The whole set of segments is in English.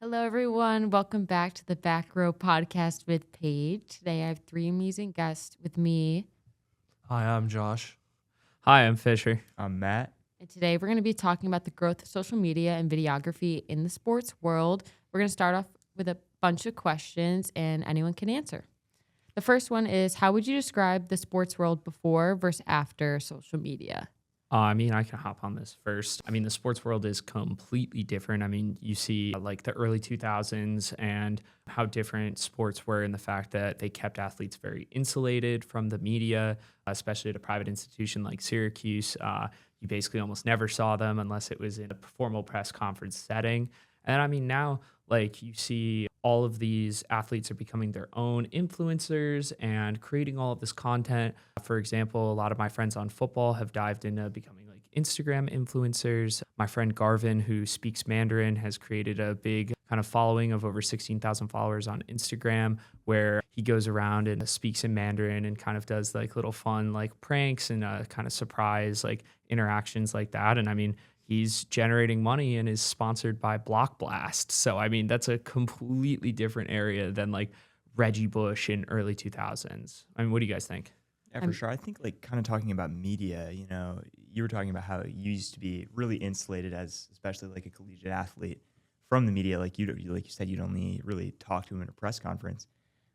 Hello, everyone. Welcome back to the Backrow podcast with Paige. Today, I have three amazing guests with me. Hi, I'm Josh. Hi, I'm Fisher. I'm Matt. And today, we're going to be talking about the growth of social media and videography in the sports world. We're going to start off with a bunch of questions, and anyone can answer. The first one is, how would you describe the sports world before versus after social media? I can hop on this first. The sports world is completely different. You see like the early 2000s and how different sports were in the fact that they kept athletes very insulated from the media, especially at a private institution like Syracuse. You basically almost never saw them unless it was in a formal press conference setting. And now, like, you see all of these athletes are becoming their own influencers and creating all of this content. For example, a lot of my friends on football have dived into becoming like Instagram influencers. My friend Garvin, who speaks Mandarin, has created a big kind of following of over 16,000 followers on Instagram, where he goes around and speaks in Mandarin and kind of does like little fun like pranks and kind of surprise like interactions like that. And he's generating money and is sponsored by Block Blast. So, that's a completely different area than like Reggie Bush in early 2000s. What do you guys think? Yeah, for sure. I think like kind of talking about media, you were talking about how you used to be really insulated as especially like a collegiate athlete from the media. Like you said, you'd only really talk to him in a press conference.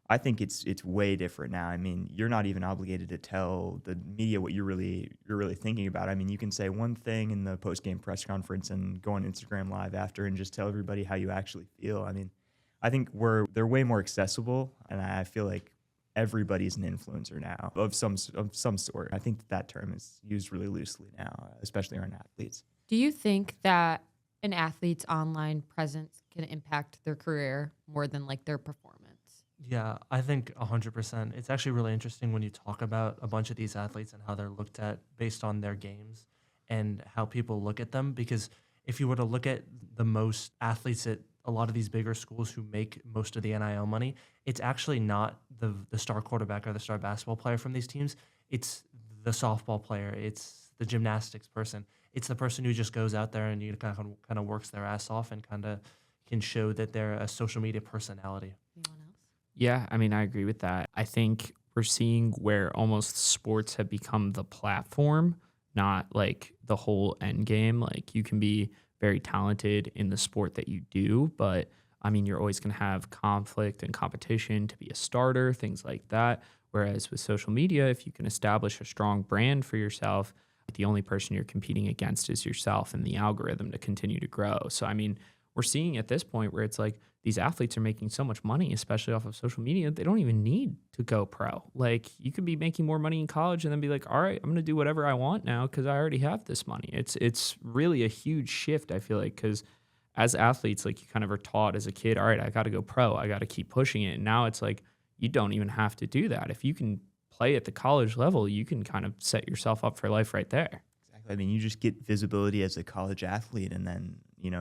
I think it's way different now. You're not even obligated to tell the media what you're really thinking about. You can say one thing in the post-game press conference and go on Instagram Live after and just tell everybody how you actually feel. I think they're way more accessible, and I feel like everybody's an influencer now of some sort. I think that term is used really loosely now, especially around athletes. Do you think that an athlete's online presence can impact their career more than like their performance? Yeah, I think 100%. It's actually really interesting when you talk about a bunch of these athletes and how they're looked at based on their games and how people look at them. Because if you were to look at the most athletes at a lot of these bigger schools who make most of the NIL money, it's actually not the star quarterback or the star basketball player from these teams. It's the softball player. It's the gymnastics person. It's the person who just goes out there and kind of works their ass off and kind of can show that they're a social media personality. Anyone else? Yeah, I agree with that. I think we're seeing where almost sports have become the platform, not like the whole end game. Like you can be very talented in the sport that you do, but you're always going to have conflict and competition to be a starter, things like that. Whereas with social media, if you can establish a strong brand for yourself, the only person you're competing against is yourself and the algorithm to continue to grow. So, we're seeing at this point where it's like these athletes are making so much money, especially off of social media, they don't even need to go pro. Like you could be making more money in college and then be like, all right, I'm going to do whatever I want now because I already have this money. It's really a huge shift, I feel like, because as athletes, like you kind of are taught as a kid, all right, I got to go pro. I got to keep pushing it. And now it's like you don't even have to do that. If you can play at the college level, you can kind of set yourself up for life right there. Exactly. You just get visibility as a college athlete, and then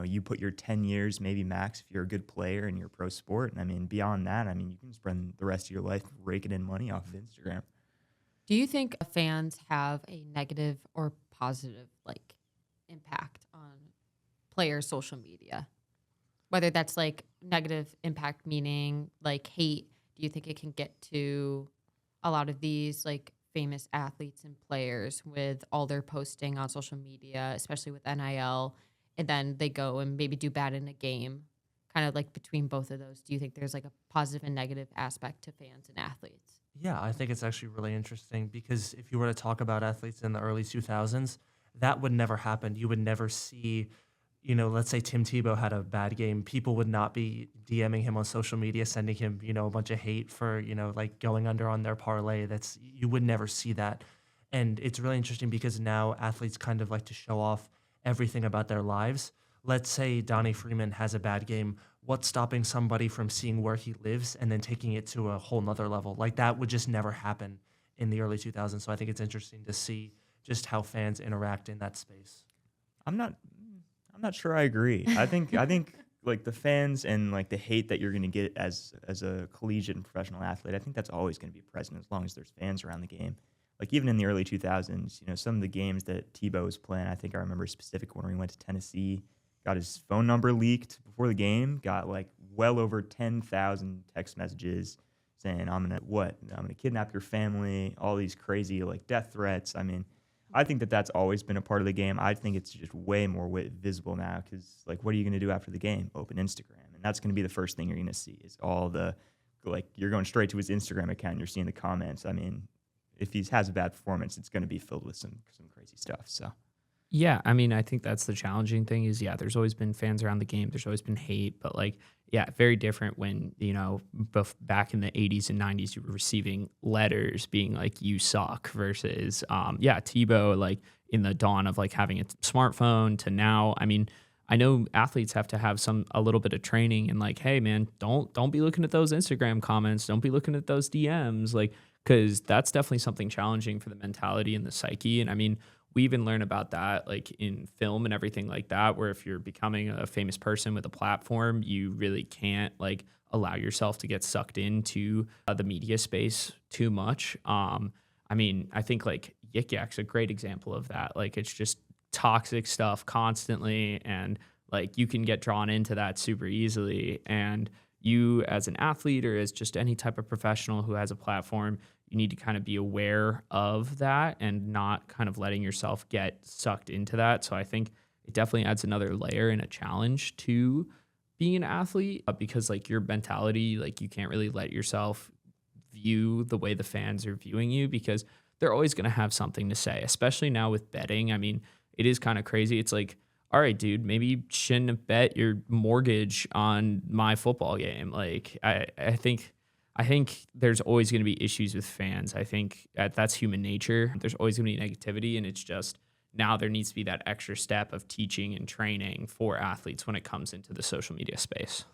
you put your 10 years maybe max if you're a good player in your pro sport. And beyond that, you can spend the rest of your life raking in money off of Instagram. Do you think fans have a negative or positive like impact on players' social media? Whether that's like negative impact meaning like hate, do you think it can get to a lot of these like famous athletes and players with all their posting on social media, especially with NIL, and then they go and maybe do bad in a game, kind of like between both of those? Do you think there's like a positive and negative aspect to fans and athletes? Yeah, I think it's actually really interesting because if you were to talk about athletes in the early 2000s, that would never happen. You would never see, let's say Tim Tebow had a bad game. People would not be DMing him on social media, sending him, a bunch of hate for, like going under on their parlay. You would never see that. And it's really interesting because now athletes kind of like to show off everything about their lives. Let's say Donnie Freeman has a bad game. What's stopping somebody from seeing where he lives and then taking it to a whole nother level? Like that would just never happen in the early 2000s. So I think it's interesting to see just how fans interact in that space. I'm not sure I agree. I think like the fans and like the hate that you're going to get as a collegiate and professional athlete, I think that's always going to be present as long as there's fans around the game. Like even in the early 2000s, some of the games that Tebow was playing, I think I remember a specific one where he went to Tennessee, got his phone number leaked before the game, got like well over 10,000 text messages saying, I'm gonna kidnap your family, all these crazy like death threats. I mean, I think that that's always been a part of the game. I think it's just way more visible now because, like, what are you going to do after the game? Open Instagram. And that's going to be the first thing you're going to see is all the, like, you're going straight to his Instagram account and you're seeing the comments. I mean, if he has a bad performance, it's going to be filled with some crazy stuff. So, Yeah, I mean, I think that's the challenging thing is, yeah, there's always been fans around the game. There's always been hate, but like, yeah, very different when, back in the 80s and 90s, you were receiving letters being like, you suck versus, Tebow, like in the dawn of like having a smartphone to now. I mean, I know athletes have to have a little bit of training and like, hey man, don't be looking at those Instagram comments. Don't be looking at those DMs. Like, cause that's definitely something challenging for the mentality and the psyche. And I mean, we even learn about that like in film and everything like that, where if you're becoming a famous person with a platform, you really can't like allow yourself to get sucked into the media space too much. I mean, I think like Yik Yak's a great example of that. Like it's just toxic stuff constantly, and like you can get drawn into that super easily. And you as an athlete or as just any type of professional who has a platform, you need to kind of be aware of that and not kind of letting yourself get sucked into that. So I think it definitely adds another layer and a challenge to being an athlete because like your mentality, like you can't really let yourself view the way the fans are viewing you because they're always going to have something to say, especially now with betting. I mean, it is kind of crazy. It's like, all right, dude, maybe you shouldn't have bet your mortgage on my football game. Like I think there's always going to be issues with fans. I think that's human nature. There's always going to be negativity, and it's just now there needs to be that extra step of teaching and training for athletes when it comes into the social media space.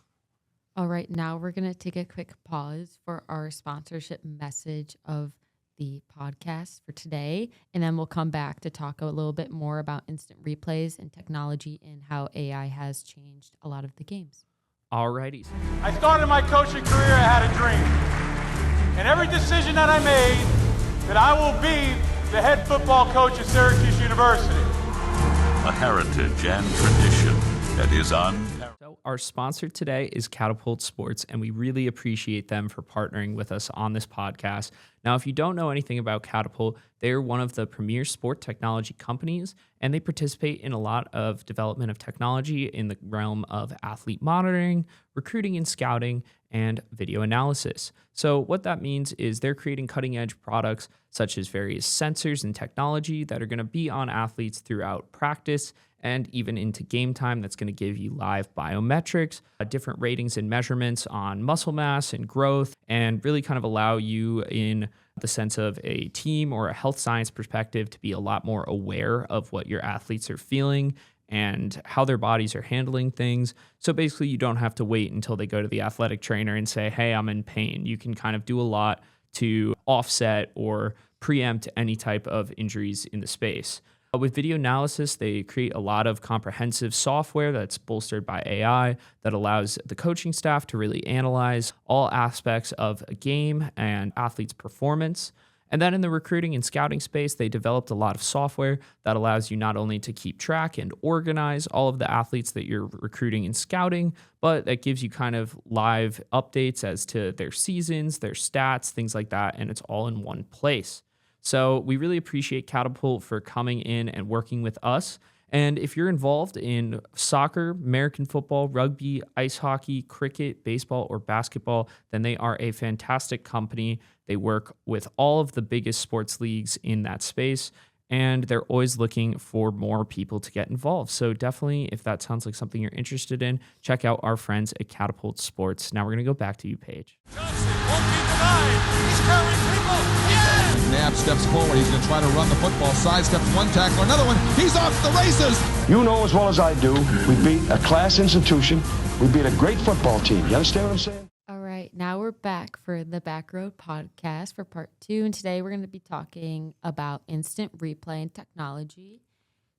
All right, now we're going to take a quick pause for our sponsorship message of the podcast for today, and then we'll come back to talk a little bit more about instant replays and technology and how AI has changed a lot of the games. Alrighty. I started my coaching career, I had a dream. And every decision that I made, that I will be the head football coach at Syracuse University. A heritage and tradition that is unparalleled. So our sponsor today is Catapult Sports, and we really appreciate them for partnering with us on this podcast. Now, if you don't know anything about Catapult, they're one of the premier sport technology companies, and they participate in a lot of development of technology in the realm of athlete monitoring, recruiting and scouting, and video analysis. So what that means is they're creating cutting-edge products such as various sensors and technology that are going to be on athletes throughout practice and even into game time. That's going to give you live biometrics, different ratings and measurements on muscle mass and growth, and really kind of allow you in the sense of a team or a health science perspective to be a lot more aware of what your athletes are feeling and how their bodies are handling things. So basically, you don't have to wait until they go to the athletic trainer and say, hey, I'm in pain. You can kind of do a lot to offset or preempt any type of injuries in the space. With video analysis, they create a lot of comprehensive software that's bolstered by AI that allows the coaching staff to really analyze all aspects of a game and athletes' performance. And then in the recruiting and scouting space, they developed a lot of software that allows you not only to keep track and organize all of the athletes that you're recruiting and scouting, but that gives you kind of live updates as to their seasons, their stats, things like that, and it's all in one place. So we really appreciate Catapult for coming in and working with us. And if you're involved in soccer, American football, rugby, ice hockey, cricket, baseball, or basketball, then they are a fantastic company. They work with all of the biggest sports leagues in that space, and they're always looking for more people to get involved. So definitely, if that sounds like something you're interested in, check out our friends at Catapult Sports. Now we're going to go back to you, Paige. Johnson won't be denied. He's carrying people. Yes! McNabb steps forward. He's going to try to run the football. Sidesteps one tackler, another one. He's off to the races. You know as well as I do, we beat a class institution. We beat a great football team. You understand what I'm saying? All right, now we're back for the Backrow podcast for part 2. And today we're going to be talking about instant replay and technology.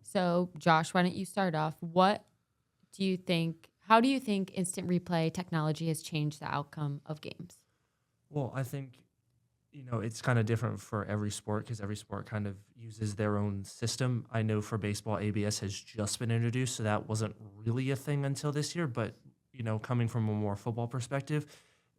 So, Josh, why don't you start off? How do you think instant replay technology has changed the outcome of games? Well, I think, It's kind of different for every sport because every sport kind of uses their own system. I know for baseball, ABS has just been introduced, so that wasn't really a thing until this year. But, coming from a more football perspective,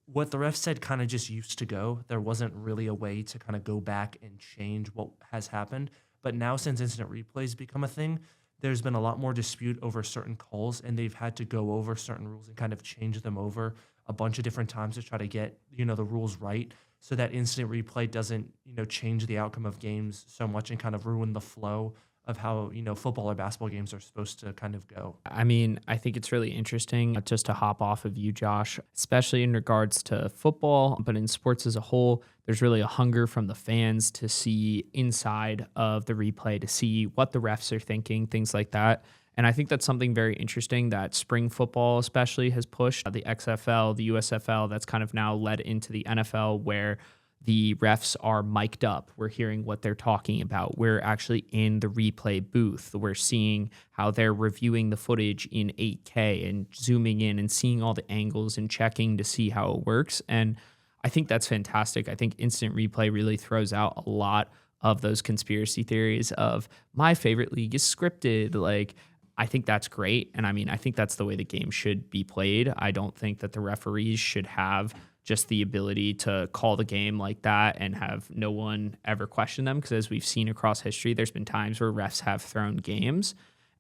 what the ref said kind of just used to go. There wasn't really a way to kind of go back and change what has happened. But now, since instant replays become a thing, there's been a lot more dispute over certain calls, and they've had to go over certain rules and kind of change them over a bunch of different times to try to get, the rules right so that instant replay doesn't, change the outcome of games so much and kind of ruin the flow of how, football or basketball games are supposed to kind of go. I mean, I think it's really interesting just to hop off of you, Josh, especially in regards to football, but in sports as a whole, there's really a hunger from the fans to see inside of the replay, to see what the refs are thinking, things like that. And I think that's something very interesting that spring football especially has pushed. The XFL, the USFL, that's kind of now led into the NFL where the refs are mic'd up. We're hearing what they're talking about. We're actually in the replay booth. We're seeing how they're reviewing the footage in 8K and zooming in and seeing all the angles and checking to see how it works. And I think that's fantastic. I think instant replay really throws out a lot of those conspiracy theories of my favorite league is scripted. Like, I think that's great. And I mean, I think that's the way the game should be played. I don't think that the referees should have just the ability to call the game like that and have no one ever question them. Because as we've seen across history, there's been times where refs have thrown games.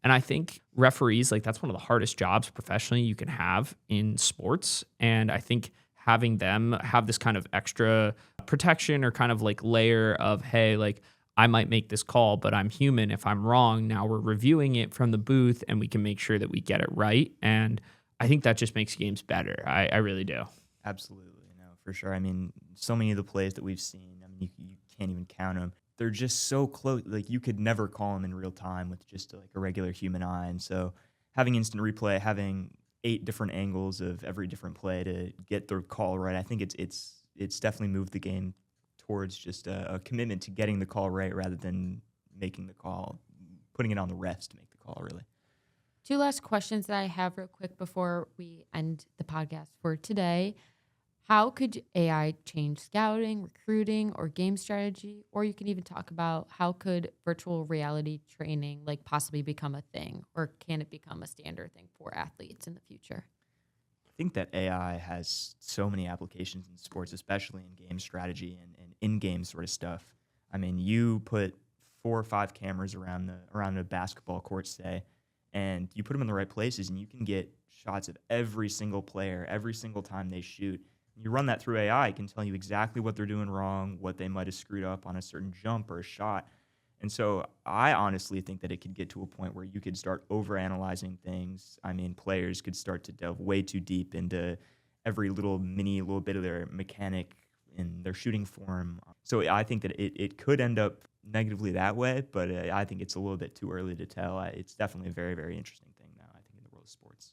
And I think referees, like, that's one of the hardest jobs professionally you can have in sports. And I think having them have this kind of extra protection or kind of like layer of, hey, like, I might make this call, but I'm human. If I'm wrong, now we're reviewing it from the booth and we can make sure that we get it right. And I think that just makes games better. I really do. Absolutely. For sure. I mean, so many of the plays that we've seen, I mean, you can't even count them. They're just so close. Like, you could never call them in real time with just like a regular human eye. And so having instant replay, having 8 different angles of every different play to get the call right, I think it's definitely moved the game towards just a commitment to getting the call right rather than making the call, putting it on the refs to make the call, really. 2 last questions that I have real quick before we end the podcast for today. How could AI change scouting, recruiting, or game strategy? Or you can even talk about how could virtual reality training like possibly become a thing, or can it become a standard thing for athletes in the future? I think that AI has so many applications in sports, especially in game strategy and in-game sort of stuff. I mean, you put 4 or 5 cameras around a basketball court, say, and you put them in the right places, and you can get shots of every single player every single time they shoot. You run that through AI, it can tell you exactly what they're doing wrong, what they might have screwed up on a certain jump or a shot. And so I honestly think that it could get to a point where you could start overanalyzing things. I mean, players could start to delve way too deep into every little bit of their mechanic in their shooting form. So I think that it could end up negatively that way, but I think it's a little bit too early to tell. It's definitely a very, very interesting thing now, I think, in the world of sports.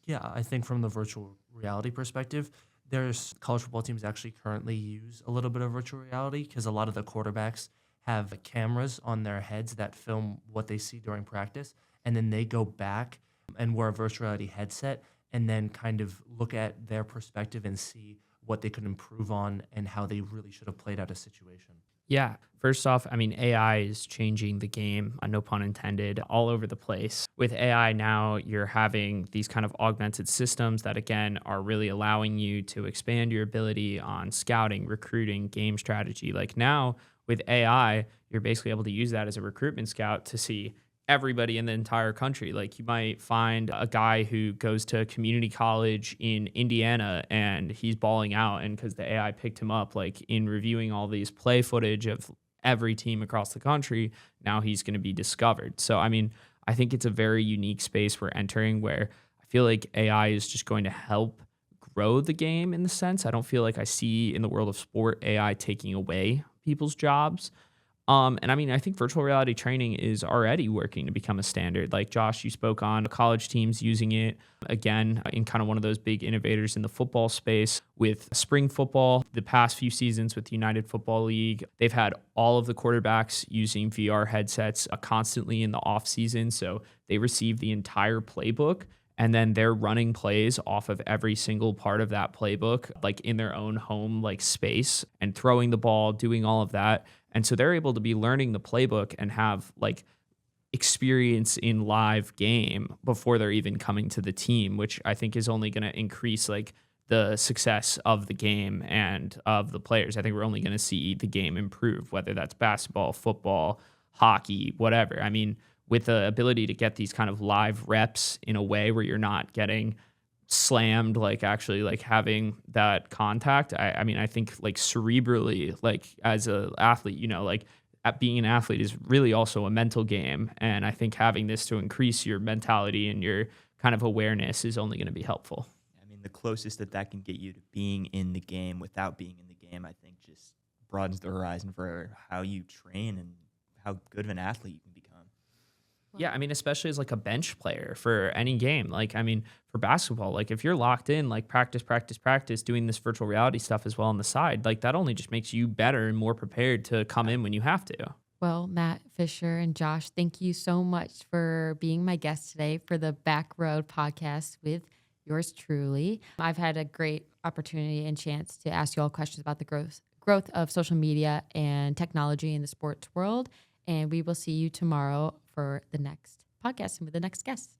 Yeah, I think from the virtual reality perspective, there's college football teams actually currently use a little bit of virtual reality because a lot of the quarterbacks have cameras on their heads that film what they see during practice, and then they go back and wear a virtual reality headset and then kind of look at their perspective and see what they could improve on and how they really should have played out a situation. Yeah. First off, I mean, AI is changing the game, no pun intended, all over the place. With AI now, you're having these kind of augmented systems that, again, are really allowing you to expand your ability on scouting, recruiting, game strategy. Like now with AI, you're basically able to use that as a recruitment scout to see everybody in the entire country. Like you might find a guy who goes to community college in Indiana and he's balling out, and because the AI picked him up, like in reviewing all these play footage of every team across the country, now he's going to be discovered. So, I mean, I think it's a very unique space we're entering where I feel like AI is just going to help grow the game in the sense. I don't feel like I see in the world of sport AI taking away people's jobs. And I mean, I think virtual reality training is already working to become a standard. Like Josh, you spoke on college teams using it, again, in kind of one of those big innovators in the football space with spring football. The past few seasons with the United Football League, they've had all of the quarterbacks using VR headsets constantly in the off season. So they receive the entire playbook and then they're running plays off of every single part of that playbook, like in their own home, like space, and throwing the ball, doing all of that. And so they're able to be learning the playbook and have like experience in live game before they're even coming to the team, which I think is only going to increase like the success of the game and of the players. I think we're only going to see the game improve, whether that's basketball, football, hockey, whatever. I mean, with the ability to get these kind of live reps in a way where you're not getting slammed, like actually like having that contact. I mean, I think like cerebrally, like as a athlete, you know, like being an athlete is really also a mental game. And I think having this to increase your mentality and your kind of awareness is only going to be helpful. I mean, the closest that can get you to being in the game without being in the game, I think just broadens the horizon for how you train and how good of an athlete you can become. Yeah, I mean, especially as like a bench player for any game. Like, I mean, for basketball, like if you're locked in, like practice, doing this virtual reality stuff as well on the side, like that only just makes you better and more prepared to come in when you have to. Well, Matt, Fisher, and Josh, thank you so much for being my guest today for the Backrow podcast with yours truly. I've had a great opportunity and chance to ask you all questions about the growth of social media and technology in the sports world. And we will see you tomorrow for the next podcast and with the next guest.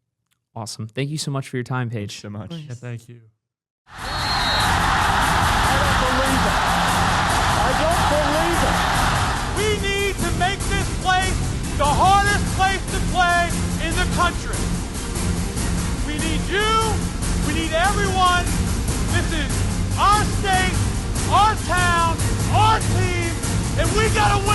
Awesome. Thank you so much for your time, Paige. So much. Yeah, thank you. I don't believe it. We need to make this place the hardest place to play in the country. We need you. We need everyone. This is our state, our town, our team, and we gotta win.